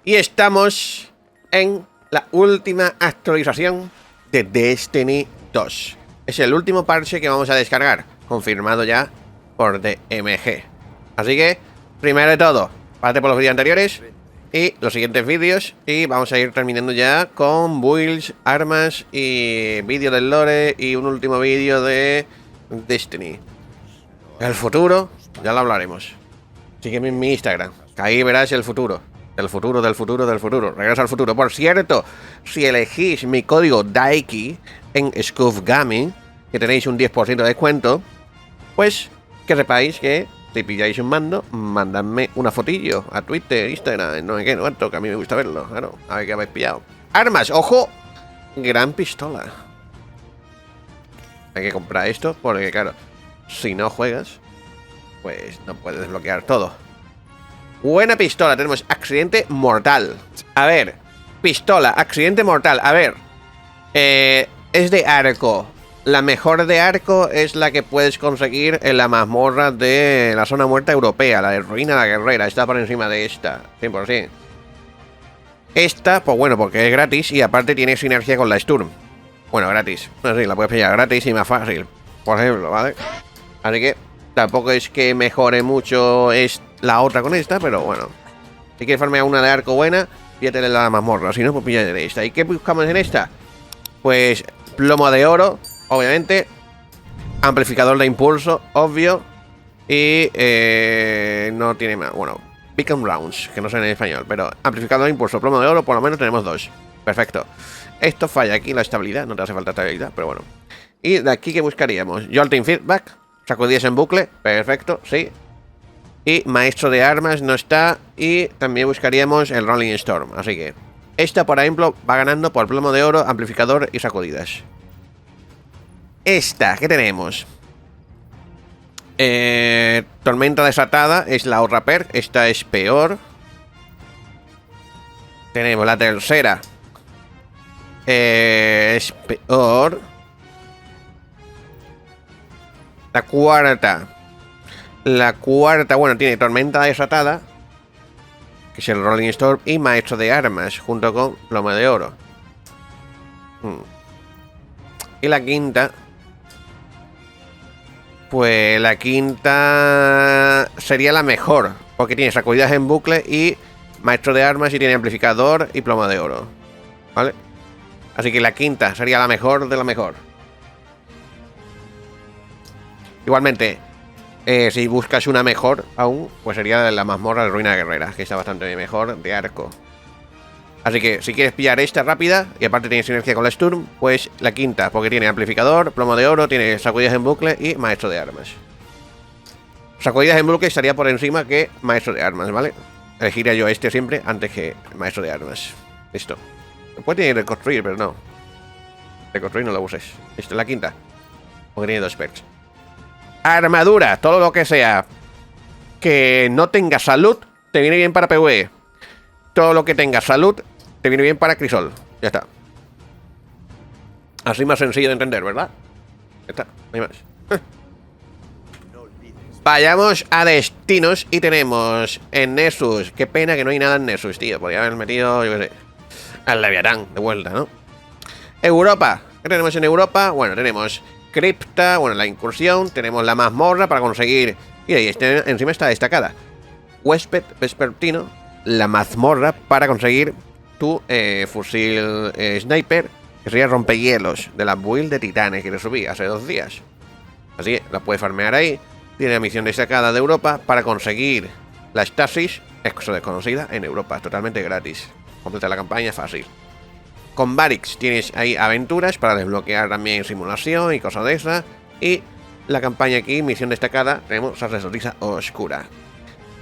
Y estamos en la última actualización de Destiny 2. Es el último parche que vamos a descargar, confirmado ya por DMG. Así que, primero de todo, pásate por los vídeos anteriores y los siguientes vídeos. Y vamos a ir terminando ya con builds, armas y vídeo del lore y un último vídeo de Destiny. El futuro, ya lo hablaremos. Sígueme en mi Instagram, que ahí verás el futuro. Del futuro, del futuro, del futuro. Regresa al futuro. Por cierto, si elegís mi código Daiki en Scoof Gaming, que tenéis un 10% de descuento, pues que sepáis que si pilláis un mando, mandadme una fotillo a Twitter, Instagram, no sé qué, no que a mí me gusta verlo, claro, a ver qué habéis pillado. Armas, ojo, gran pistola. Hay que comprar esto porque, claro, si no juegas, pues no puedes desbloquear todo. Buena pistola, tenemos accidente mortal. A ver, pistola, accidente mortal. A ver, es de arco. La mejor de arco es la que puedes conseguir en la mazmorra de la zona muerta europea, la de Ruina la Guerrera. Está por encima de esta, 100%. Esta, pues bueno, porque es gratis y aparte tiene sinergia con la Sturm. Bueno, gratis. No sé, la puedes pillar gratis y más fácil, por ejemplo, ¿vale? Así que tampoco es que mejore mucho la otra con esta, pero bueno. Si quieres farmear una de arco buena, pídatele la mazmorra. Si no, pues píllate esta. ¿Y qué buscamos en esta? Pues plomo de oro, obviamente. Amplificador de impulso, obvio. Y no tiene más. Bueno, Beacon Rounds, que no sé en español. Pero amplificador de impulso, plomo de oro, por lo menos tenemos dos. Perfecto. Esto falla aquí la estabilidad, no te hace falta estabilidad, pero bueno. Y de aquí, ¿qué buscaríamos? Jolting Feedback. Sacudidas en bucle, perfecto, sí. Y maestro de armas no está. Y también buscaríamos el Rolling Storm. Así que esta, por ejemplo, va ganando por plomo de oro, amplificador y sacudidas. Esta, ¿qué tenemos? Tormenta desatada es la otra perk. Esta es peor. Tenemos la tercera. Es peor. La cuarta. La cuarta, bueno, tiene tormenta desatada, que es el Rolling Storm, y maestro de armas, junto con plomo de oro. Y la quinta, pues la quinta sería la mejor, porque tiene sacudidas en bucle y maestro de armas y tiene amplificador y plomo de oro, ¿vale? Así que la quinta sería la mejor de la mejor. Igualmente, si buscas una mejor aún, pues sería la mazmorra de Ruina Guerrera, que está bastante mejor de arco. Así que si quieres pillar esta rápida, y aparte tiene sinergia con la Sturm, pues la quinta, porque tiene amplificador, plomo de oro, tiene sacudidas en bucle y maestro de armas. Sacudidas en bucle estaría por encima que maestro de armas, ¿vale? Elegiría yo este siempre antes que maestro de armas. Listo. Después tiene reconstruir, pero no. Reconstruir no lo uses. Esta es la quinta, porque tiene dos perks. Armadura, todo lo que sea que no tenga salud, te viene bien para PvE. Todo lo que tenga salud, te viene bien para Crisol. Ya está. Así más sencillo de entender, ¿verdad? Ya está, no hay más. Vayamos a destinos y tenemos en Nessus. Qué pena que no hay nada en Nessus, tío. Podría haber metido, yo qué sé, al Leviatán de vuelta, ¿no? Europa. ¿Qué tenemos en Europa? Bueno, tenemos cripta, bueno, la incursión, tenemos la mazmorra para conseguir. Y ahí encima está destacada. Huésped vespertino, la mazmorra para conseguir tu fusil sniper, que sería rompehielos de la build de titanes que le subí hace 2 días. Así que la puedes farmear ahí. Tiene la misión destacada de Europa para conseguir la Stasis, exo desconocida, en Europa, totalmente gratis. Completa la campaña fácil. Con Barracks tienes ahí aventuras para desbloquear también simulación y cosas de esas. Y la campaña aquí, misión destacada, tenemos sacerdotisa oscura.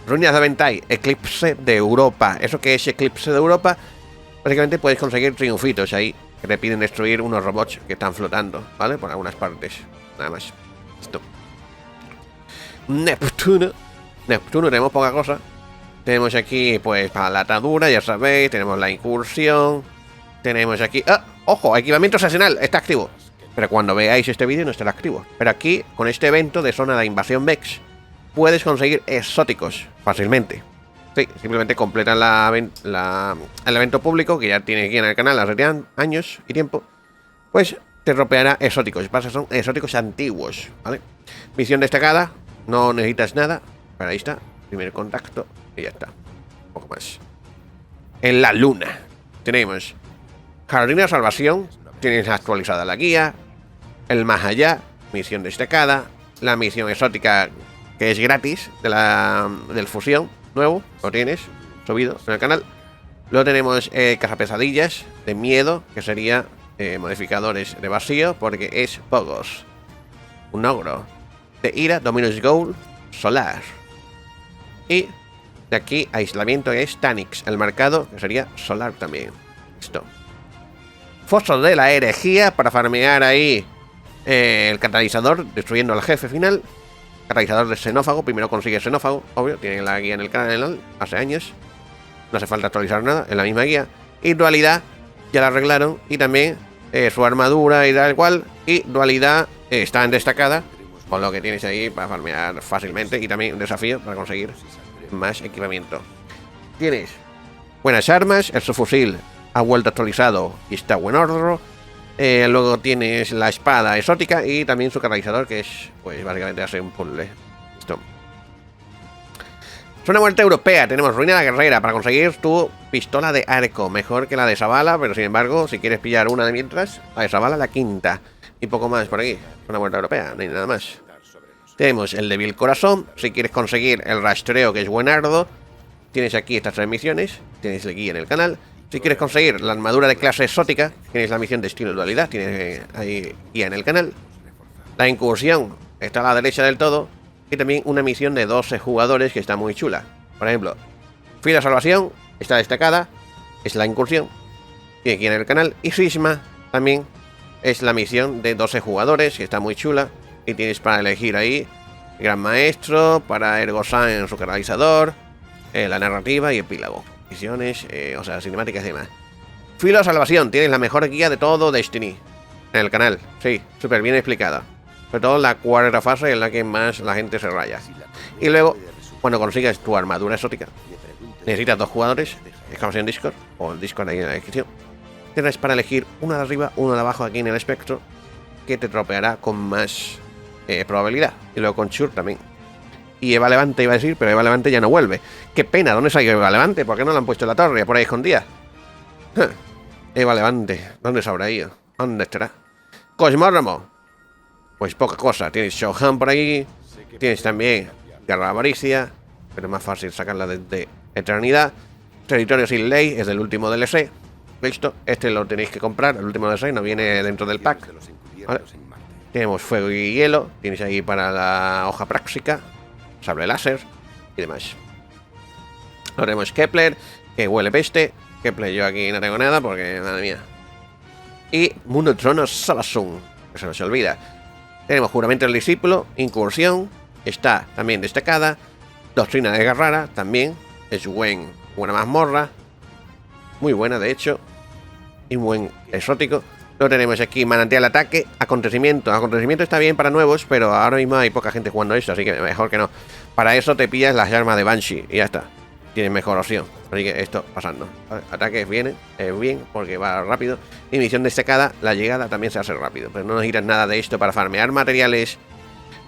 Ruinas de Aventai, eclipse de Europa. ¿Eso qué es eclipse de Europa? Básicamente puedes conseguir triunfitos ahí, que te piden destruir unos robots que están flotando, ¿vale? Por algunas partes, nada más. Esto. Neptuno. Neptuno, tenemos poca cosa. Tenemos aquí, pues, para la atadura, ya sabéis. Tenemos la incursión. Tenemos aquí... ¡Ah! ¡Ojo! Equipamiento sesional. Está activo. Pero cuando veáis este vídeo no estará activo. Pero aquí, con este evento de zona de invasión Vex, puedes conseguir exóticos fácilmente. Sí, simplemente completan el evento público que ya tiene aquí en el canal hace años y tiempo. Pues te dropeará exóticos. Pasa, son exóticos antiguos, ¿vale? Misión destacada, no necesitas nada. Pero ahí está, primer contacto y ya está. Un poco más. En la luna tenemos Jardín de Salvación, tienes actualizada la guía, el más allá, misión destacada, la misión exótica que es gratis del fusión nuevo, lo tienes subido en el canal. Luego tenemos cazapesadillas de miedo, que sería modificadores de vacío, porque es Pogos, un ogro de ira, Dominus Gold, solar. Y de aquí aislamiento es Tanix, el marcado, que sería solar también. Listo. Foso de la herejía para farmear ahí el catalizador, destruyendo al jefe final. Catalizador de xenófago, primero consigue xenófago, obvio, tiene la guía en el canal hace años. No hace falta actualizar nada, en la misma guía. Y dualidad, ya la arreglaron. Y también su armadura y tal cual. Y dualidad está en destacada, con lo que tienes ahí para farmear fácilmente. Y también un desafío para conseguir más equipamiento. Tienes buenas armas, el subfusil ha vuelto actualizado y está buen orden. Luego tienes la espada exótica y también su catalizador, que es, pues básicamente hace un puzzle. Listo. Es una muerte europea. Tenemos ruina de la guerrera para conseguir tu pistola de arco. Mejor que la de Zavala, pero sin embargo, si quieres pillar una de mientras, la de Zavala la quinta. Y poco más por aquí. Es una muerte europea, no hay nada más. Tenemos el débil corazón. Si quieres conseguir el rastreo, que es buenardo, tienes aquí estas 3 misiones. Tienes el guía en el canal. Si quieres conseguir la armadura de clase exótica, tienes la misión de estilo dualidad, tienes ahí guía en el canal. La incursión está a la derecha del todo. Y también una misión de 12 jugadores que está muy chula. Por ejemplo, Fila de Salvación está destacada, es la incursión, tiene guía en el canal. Y Sisma también es la misión de 12 jugadores, que está muy chula. Y tienes para elegir ahí Gran Maestro, para Ergo-San en su canalizador, la narrativa y epílogo. Misiones, o sea, cinemáticas y demás. Filo de Salvación, tienes la mejor guía de todo Destiny en el canal. Sí, súper bien explicada. Sobre todo la cuarta fase en la que más la gente se raya. Y luego, cuando consigues tu armadura exótica, necesitas 2 jugadores. Dejamos en Discord, o el Discord ahí en la descripción. Tienes para elegir uno de arriba, uno de abajo aquí en el espectro, que te tropeará con más probabilidad. Y luego con Chur también. Y Eva Levante iba a decir, pero Eva Levante ya no vuelve. Qué pena, ¿dónde salió Eva Levante? ¿Por qué no la han puesto en la torre? Por ahí escondida. Eva Levante, ¿dónde se habrá ido? ¿Dónde estará? Cosmóramo. Pues poca cosa. Tienes Shohan por ahí. Tienes también Guerra de Avaricia, pero es más fácil sacarla desde Eternidad. Territorio sin ley es del último DLC. Listo, este lo tenéis que comprar. El último DLC no viene dentro del pack. ¿Vale? Tenemos fuego y hielo. Tienes ahí para la hoja práctica, sable láser y demás. Ahora tenemos Kepler, que huele peste. Kepler yo aquí no tengo nada porque, madre mía. Y Mundo Tronos Sabasun, que se nos olvida. Tenemos Juramento del Discípulo, Incursión, está también destacada. Doctrina de Guerrara, también. Es buena mazmorra. Muy buena, de hecho. Y buen exótico. Luego tenemos aquí Manantial Ataque, Acontecimiento. Acontecimiento está bien para nuevos, pero ahora mismo hay poca gente jugando esto, así que mejor que no. Para eso te pillas las armas de Banshee y ya está. Tienes mejor opción. Así que esto pasando. Ataque viene bien porque va rápido. Y misión destacada, la llegada también se hace rápido. Pero no necesitas nada de esto para farmear materiales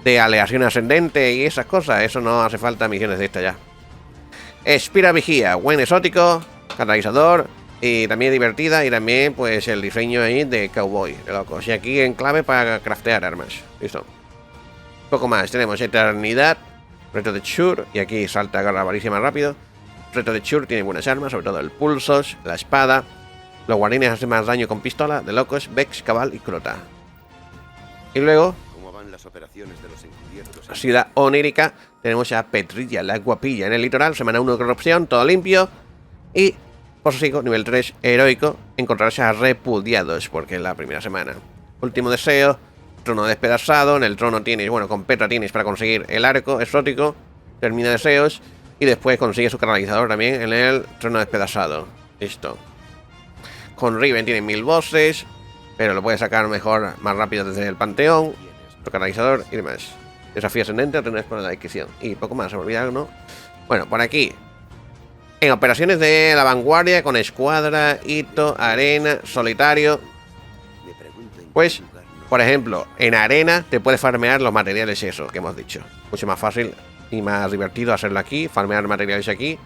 de aleación ascendente y esas cosas. Eso no hace falta misiones de esta ya. Espira Vigía, buen exótico, catalizador. Y también divertida, y también pues el diseño ahí de cowboy, de locos. Y aquí en clave para craftear armas. Listo. Poco más, tenemos Eternidad, Reto de Chur, y aquí salta Garra Avaricia más rápido. Reto de Chur tiene buenas armas, sobre todo el Pulsos, la espada. Los guardianes hacen más daño con pistola, de locos, Vex, Cabal y Crota. Y luego, Ciudad Onírica, tenemos a Petrilla, la guapilla en el litoral, semana 1 corrupción, todo limpio. Y por eso sigo, nivel 3, heroico, encontrarse a repudiados, porque es la primera semana. Último deseo, trono despedazado. En el trono tienes, bueno, con Petra tienes para conseguir el arco exótico, termina deseos, y después consigue su canalizador también en el trono despedazado. Listo. Con Riven tiene 1000 bosses, pero lo puedes sacar mejor, más rápido desde el panteón, su canalizador y demás. Desafío ascendente, tendrás por la descripción. Y poco más, se me olvida, ¿no? Bueno, por aquí En operaciones de la vanguardia, con escuadra, hito, arena, solitario. Pues, por ejemplo, en arena te puedes farmear los materiales eso que hemos dicho. Mucho más fácil y más divertido hacerlo aquí, farmear materiales aquí,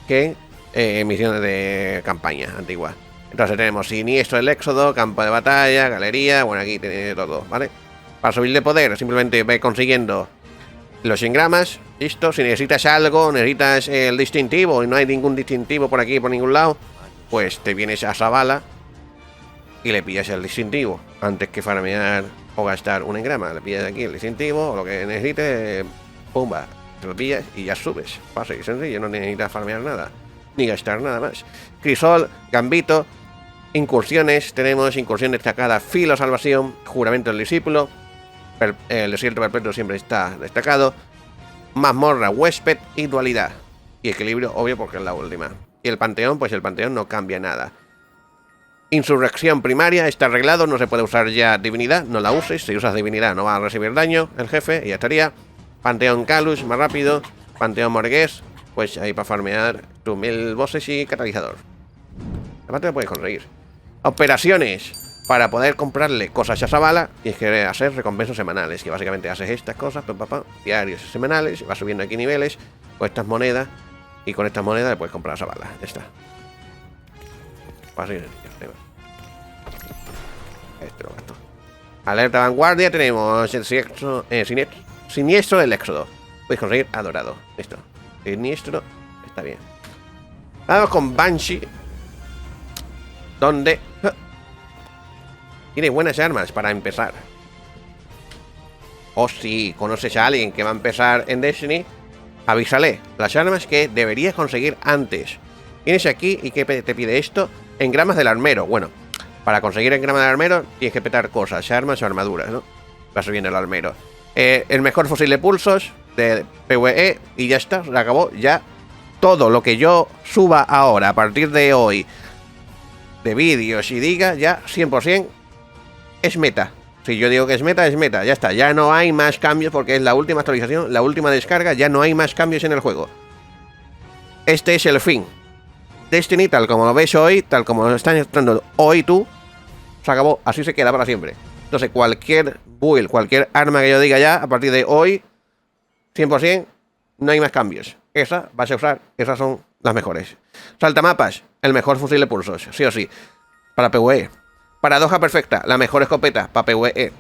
que en misiones de campaña antigua. Entonces tenemos siniestro del éxodo, campo de batalla, galería, bueno, aquí tiene todo, ¿vale? Para subir de poder, simplemente ve consiguiendo los engramas, listo. Si necesitas algo, necesitas el distintivo y no hay ningún distintivo por aquí, por ningún lado, pues te vienes a Zavala y le pillas el distintivo antes que farmear o gastar un engrama. Le pillas aquí el distintivo o lo que necesites, pumba, te lo pillas y ya subes. Fácil y sencillo, no necesitas farmear nada ni gastar nada más. Crisol, Gambito, incursiones. Tenemos incursión destacada, filo, salvación, juramento del discípulo. El desierto perpetuo siempre está destacado. Mazmorra, huésped y dualidad. Y equilibrio, obvio, porque es la última. Y el panteón, pues el panteón no cambia nada. Insurrección primaria, está arreglado, no se puede usar ya divinidad, no la uses. Si usas divinidad no va a recibir daño el jefe y ya estaría. Panteón Calus, más rápido. Panteón Morgués, pues ahí para farmear tus 1000 bosses y catalizador. Aparte lo puedes conseguir. Operaciones, para poder comprarle cosas a Zavala, tienes que hacer recompensas semanales, que básicamente haces estas cosas, diarios y semanales, vas subiendo aquí niveles con estas monedas, y con estas monedas le puedes comprar a Zavala. Ya está. Fácil. Este lo gasto. Alerta vanguardia, tenemos el siniestro del éxodo. Puedes conseguir adorado. Listo. Siniestro, está bien. Vamos con Banshee, donde tiene buenas armas para empezar. O si conoces a alguien que va a empezar en Destiny, avísale las armas que deberías conseguir antes. Tienes aquí, y que te pide esto, engramas del armero. Bueno, para conseguir engramas del armero tienes que petar cosas, armas o armaduras, ¿no? Va subiendo el armero. El mejor fusil de pulsos de PvE y ya está, se acabó. Ya todo lo que yo suba ahora, a partir de hoy, de vídeos y diga, ya 100% es meta. Si yo digo que es meta, ya está. Ya no hay más cambios porque es la última actualización, la última descarga, ya no hay más cambios en el juego. Este es el fin. Destiny, tal como lo ves hoy, tal como lo están entrando hoy tú, se acabó, así se queda para siempre. Entonces cualquier build, cualquier arma que yo diga ya, a partir de hoy, 100%, no hay más cambios. Esa vas a usar, esas son las mejores. Saltamapas, el mejor fusil de pulsos, sí o sí, para PvE. Paradoja perfecta, la mejor escopeta para PvE.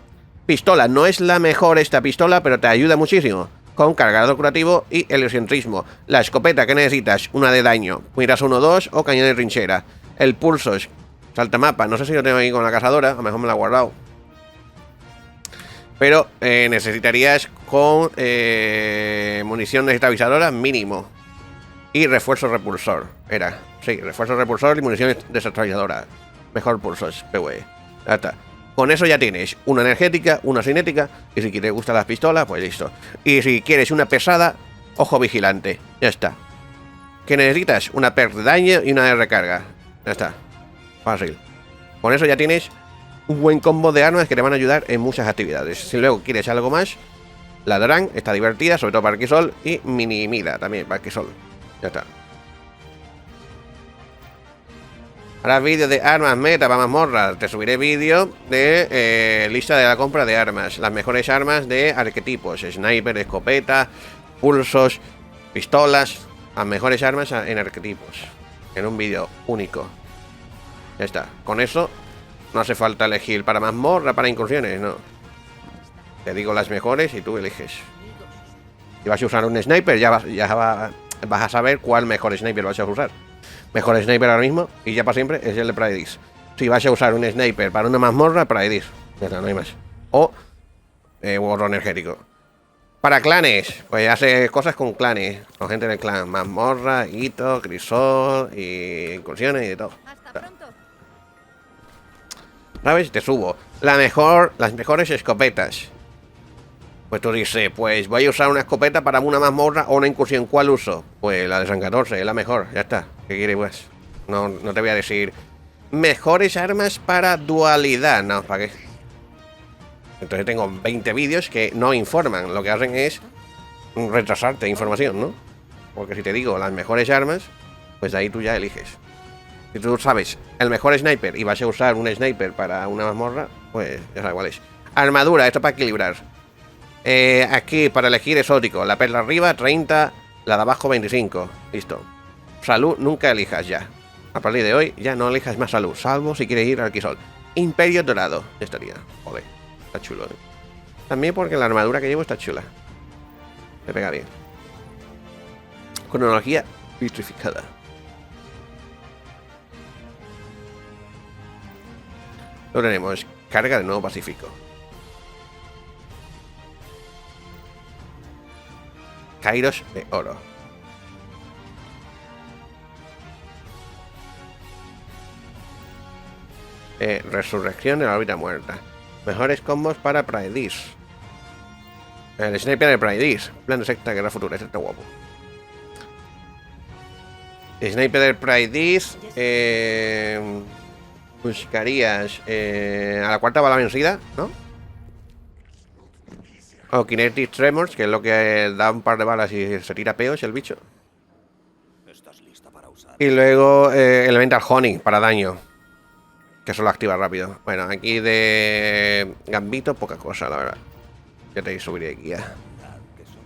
Pistola, no es la mejor esta pistola, pero te ayuda muchísimo. Con cargador curativo y heliocentrismo. La escopeta que necesitas, una de daño, miras 1-2 o cañón de trinchera. El pulsos, saltamapa, no sé si lo tengo ahí con la cazadora, a lo mejor me la he guardado. Pero necesitarías con munición desestabilizadora mínimo. Y refuerzo repulsor, era. Sí, refuerzo repulsor y munición desestabilizadora. Mejor pulsos, PvE. Ya está. Con eso ya tienes una energética, una cinética, y si te gustan las pistolas, pues listo. Y si quieres una pesada, ojo vigilante. Ya está. ¿Qué necesitas? Una perk de daño y una de recarga. Ya está. Fácil. Con eso ya tienes un buen combo de armas que te van a ayudar en muchas actividades. Si luego quieres algo más, la Drang está divertida, sobre todo para Arquisol, y Minimida también para Arquisol. Ya está. Ahora vídeo de armas meta para mazmorra. Te subiré vídeo de lista de la compra de armas. Las mejores armas de arquetipos. Sniper, escopeta, pulsos, pistolas. Las mejores armas en arquetipos. En un vídeo único. Ya está. Con eso no hace falta elegir para mazmorra, para incursiones, no. Te digo las mejores y tú eliges. Si vas a usar un sniper, ya vas a saber cuál mejor sniper vas a usar. Mejor sniper ahora mismo y ya para siempre es el de Praedis. Si vas a usar un sniper para una mazmorra, Praedis. Ya está, no hay más. O gorro energético. Para clanes, pues hace cosas con clanes. Con gente del clan. Mazmorra, hito, crisol y incursiones y de todo. ¿Sabes? Te subo. Las mejores escopetas. Pues tú dices, pues voy a usar una escopeta para una mazmorra o una incursión. ¿Cuál uso? Pues la de San 14, es la mejor, ya está. ¿Qué quieres pues? No te voy a decir mejores armas para dualidad, no, ¿para qué? Entonces tengo 20 vídeos que no informan, lo que hacen es retrasarte información, ¿no? Porque si te digo las mejores armas, pues ahí tú ya eliges. Si tú sabes el mejor sniper y vas a usar un sniper para una mazmorra, pues ya sabes cuál es. Armadura, esto para equilibrar. Aquí para elegir exótico. La perla arriba 30, la de abajo 25. Listo. Salud nunca elijas ya. A partir de hoy ya no elijas más salud, salvo si quieres ir al Quisol. Imperio dorado. Ya estaría. Joder, está chulo, ¿eh? También porque la armadura que llevo está chula. Me pega bien. Cronología vitrificada. Lo tenemos. Carga de Nuevo Pacífico. Kairos de oro. Resurrección de la órbita muerta. Mejores combos para Praedis. El sniper de Praedis. Plan de secta guerra futura. Este está guapo. Sniper de Praedis. Buscarías a la cuarta bala vencida, ¿no? O Kinetic Tremors, que es lo que da un par de balas y se tira peos el bicho. Y luego Elemental Honey para daño, que eso lo activa rápido. Bueno, aquí de Gambito poca cosa, la verdad. Yo te subiré aquí ya.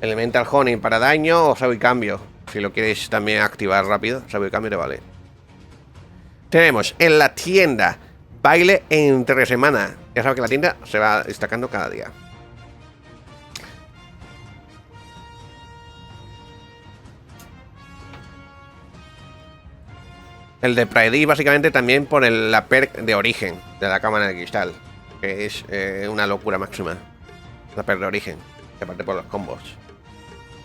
Elemental Honey para daño o salvo y cambio. Si lo quieres también activar rápido, salvo y cambio te vale. Tenemos en la tienda baile entre semana. Ya sabes que la tienda se va destacando cada día. El de Praedis básicamente también por la perk de origen de la cámara de cristal, que es una locura máxima. La perk de origen, que aparte por los combos.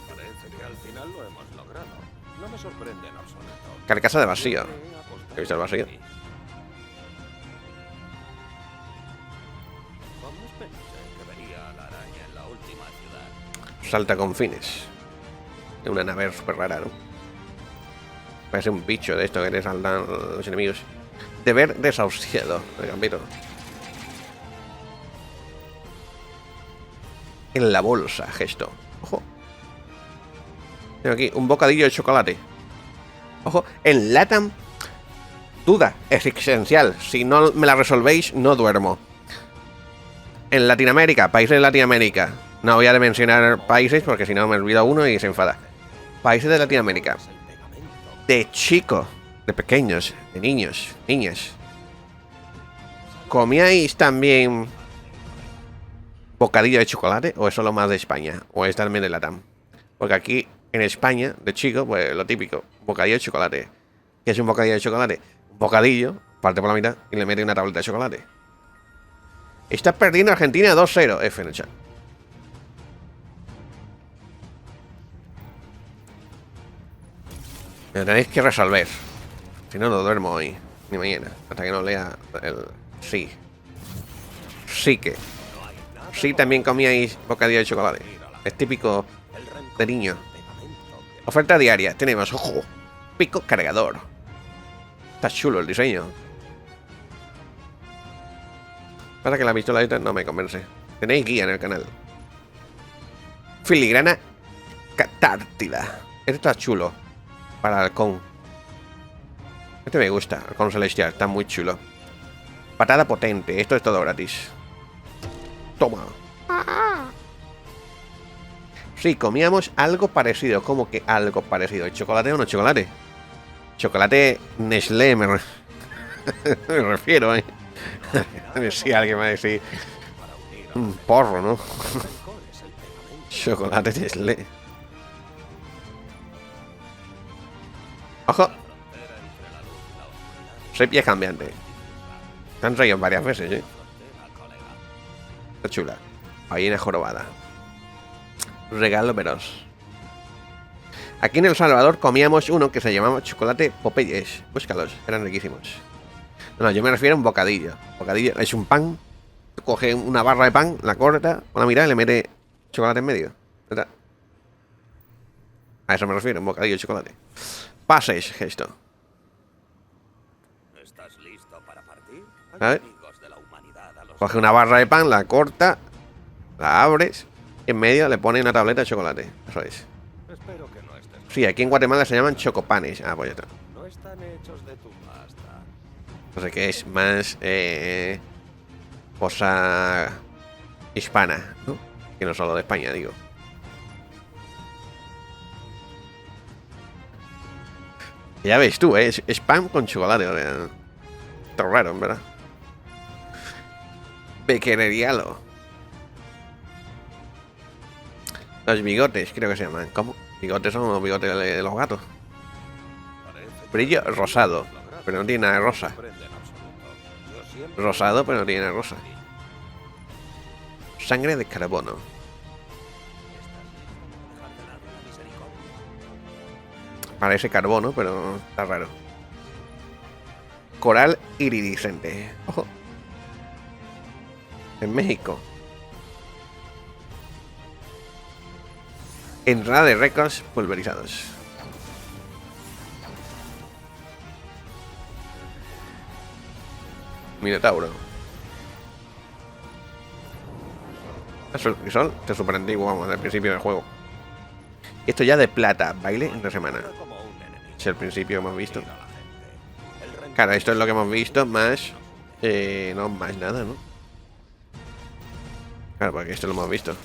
Parece que al final lo hemos logrado. No me sorprende en absoluto. Carcasa de vacío. ¿He visto el vacío? Vamos, pensé que vería a la araña en la última ciudad. Salta con fines. De una nave súper rara, ¿no? Parece un bicho de esto que te saltan los enemigos. Deber desahuciado, el Gambito. En la bolsa, gesto. Ojo. Tengo aquí un bocadillo de chocolate. Ojo, en LATAM. Duda existencial. Si no me la resolvéis, no duermo. En Latinoamérica, países de Latinoamérica. No voy a mencionar países porque si no me olvido uno y se enfada. Países de Latinoamérica. De chicos, de pequeños, de niños, niñas. ¿Comíais también bocadillo de chocolate? ¿O es solo más de España? ¿O es también de LATAM? Porque aquí en España, de chico, pues lo típico, bocadillo de chocolate. ¿Qué es un bocadillo de chocolate? Un bocadillo, parte por la mitad y le mete una tableta de chocolate. Está perdiendo Argentina 2-0, F en el chat. Me tenéis que resolver. Si no, no duermo hoy, ni mañana. Hasta que no lea el sí. Sí que. Sí también comíais bocadillo de chocolate. Es típico de niño. Oferta diaria. Tenemos, ojo, pico cargador. Está chulo el diseño. Pasa que la pistola no me convence. Tenéis guía en el canal. Filigrana catártida. Este está chulo. Para halcón. Este me gusta. Halcón celestial. Está muy chulo. Patada potente. Esto es todo gratis. Toma. Sí, comíamos algo parecido. ¿Cómo que algo parecido? ¿Chocolate o no chocolate? Chocolate Nestlé me refiero, ¿eh? Si alguien me va a decir un porro, ¿no? Chocolate Nestlé. ¡Ojo! Sepia cambiante. Te han traído varias veces, ¿eh? Está chula. Ballena jorobada. Regalo veloz. Aquí en El Salvador comíamos uno que se llamaba chocolate Popeyes. Búscalos, eran riquísimos. No, yo me refiero a un bocadillo. Bocadillo es un pan. Coge una barra de pan, la corta con la mirada y le mete chocolate en medio. ¿Verdad? A eso me refiero, un bocadillo de chocolate. Pases, gesto. ¿Estás listo para partir? A ver. Coge una barra de pan, la corta, la abres y en medio le pone una tableta de chocolate. Eso es. Espero que no estés. Sí, aquí en Guatemala se llaman chocopanes. Ah, pues ya está. No están hechos de tu pasta. No sé qué es más cosa hispana, ¿no? Que no solo de España, digo. Ya ves tú, es spam con chocolate, o sea, está raro, en verdad. Bequererialo. Los bigotes, creo que se llaman. ¿Cómo? Bigotes son los bigotes de los gatos. Brillo rosado, pero no tiene nada de rosa. Rosado, pero no tiene nada de rosa. Sangre de carbono. Parece carbono, pero está raro. Coral iridiscente. Ojo. En México. Entrada de récords pulverizados. Minotauro. Eso son de super antiguo, vamos, al principio del juego. Esto ya de plata, baile entre semana. Es el principio que hemos visto. Claro, esto es lo que hemos visto, más... no, más nada, ¿no? Claro, porque esto lo hemos visto.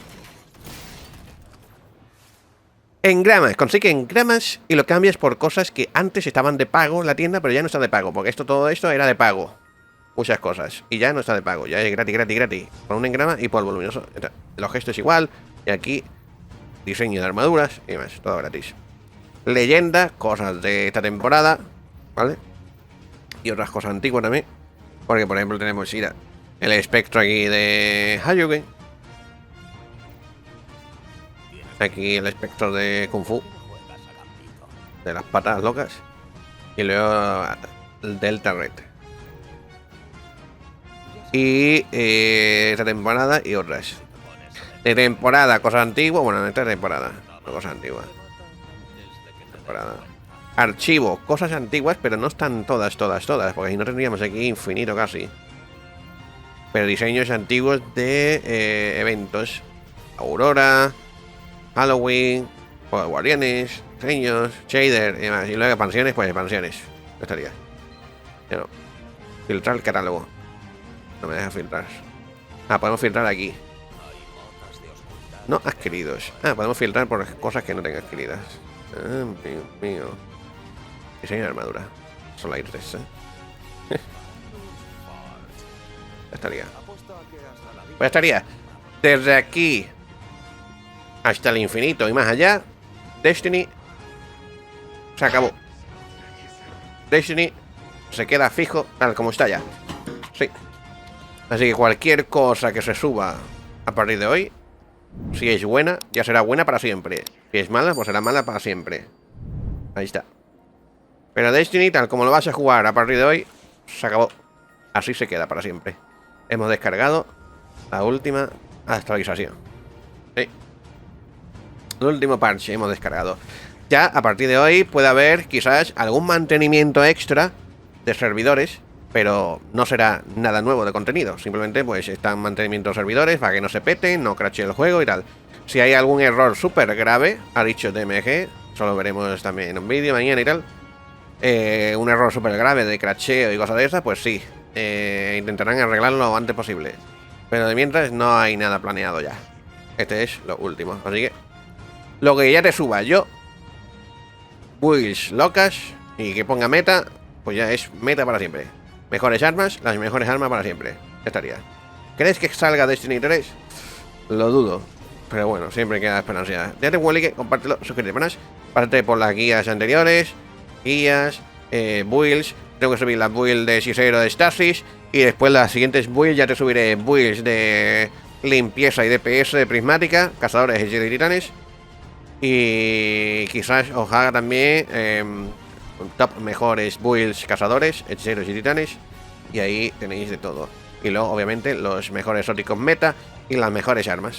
Engramas, consigue engramas y lo cambias por cosas que antes estaban de pago en la tienda, pero ya no está de pago, porque todo esto era de pago. Muchas cosas. Y ya no está de pago, ya es gratis, gratis, gratis. Por un engrama y polvo luminoso. Los gestos igual. Y aquí, diseño de armaduras y demás, todo gratis. Leyenda, cosas de esta temporada, ¿vale? Y otras cosas antiguas también. Porque, por ejemplo, tenemos, mira, el espectro aquí de Hayugen. Aquí el espectro de Kung Fu. De las patas locas. Y luego el Delta Red. Y esta temporada y otras. De temporada, cosas antiguas. Bueno, en esta temporada, no cosas antiguas. Temporada. Archivo, cosas antiguas, pero no están todas, porque si no tendríamos aquí infinito casi. Pero diseños antiguos de eventos. Aurora, Halloween, Juego de Guardianes, diseños, shader y demás. Y luego expansiones, pues expansiones. No estaría. Ya no. Filtrar el catálogo. No me deja filtrar. Ah, podemos filtrar aquí. No adquiridos. Ah, podemos filtrar por cosas que no tengan adquiridas. Ah, Dios mío. Diseño de armadura. Solo hay 3, ¿eh? Ya estaría. Pues estaría. Desde aquí hasta el infinito y más allá. Destiny se acabó. Destiny se queda fijo tal como está ya. Sí. Así que cualquier cosa que se suba a partir de hoy, si es buena, ya será buena para siempre. Si es mala, pues será mala para siempre. Ahí está. Pero Destiny, tal como lo vas a jugar a partir de hoy, se acabó. Así se queda para siempre. Hemos descargado la última actualización. Sí. El último parche hemos descargado. Ya a partir de hoy puede haber quizás algún mantenimiento extra de servidores, pero no será nada nuevo de contenido. Simplemente pues están mantenimiento de servidores para que no se peten, no crashee el juego y tal. Si hay algún error súper grave, ha dicho DMG, solo veremos también en un vídeo mañana y tal. Un error súper grave de crasheo y cosas de esas, pues sí, intentarán arreglarlo lo antes posible. Pero de mientras no hay nada planeado ya. Este es lo último, así que lo que ya te suba yo, builds locas y que ponga meta, pues ya es meta para siempre. Mejores armas, las mejores armas para siempre. Ya estaría. ¿Crees que salga Destiny 3? Lo dudo. Pero bueno, siempre queda esperanza. Date un like, compártelo, suscríbete, panas. Pásate por las guías anteriores. Guías, builds. Tengo que subir la build de Sisero de Stasis. Y después las siguientes builds ya te subiré builds de limpieza y DPS de prismática, cazadores y titanes. Y quizás os haga también top mejores builds, cazadores, hechiceros y titanes. Y ahí tenéis de todo. Y luego obviamente los mejores exóticos meta y las mejores armas.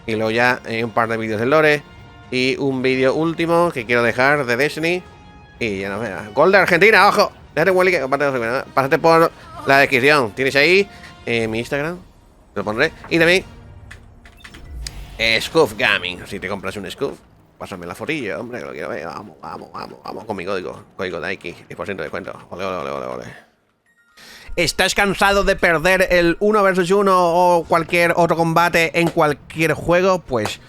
Y luego ya un par de vídeos de lore. Y un vídeo último que quiero dejar de Destiny. Y ya nos veas. Gol de Argentina, ojo. Déjate un like, pásate por la descripción. Tienes ahí mi Instagram. Te lo pondré. Y también Scoof Gaming. Si te compras un Scoof, Pásame la fotillo, hombre, que lo quiero ver. Vamos, vamos, vamos, vamos con mi código. Código Daiki, 10% de descuento. Ole, ole, ole, ole, ole. ¿Estás cansado de perder el 1 versus 1 o cualquier otro combate en cualquier juego? Pues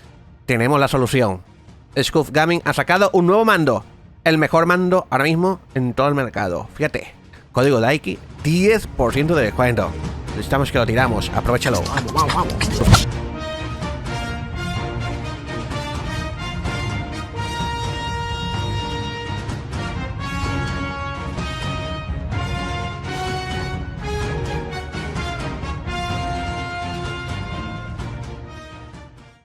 tenemos la solución. Scuf Gaming ha sacado un nuevo mando. El mejor mando ahora mismo en todo el mercado. Fíjate. Código Daiki, 10% de descuento. Necesitamos que lo tiramos. Aprovechalo. Vamos, vamos, vamos.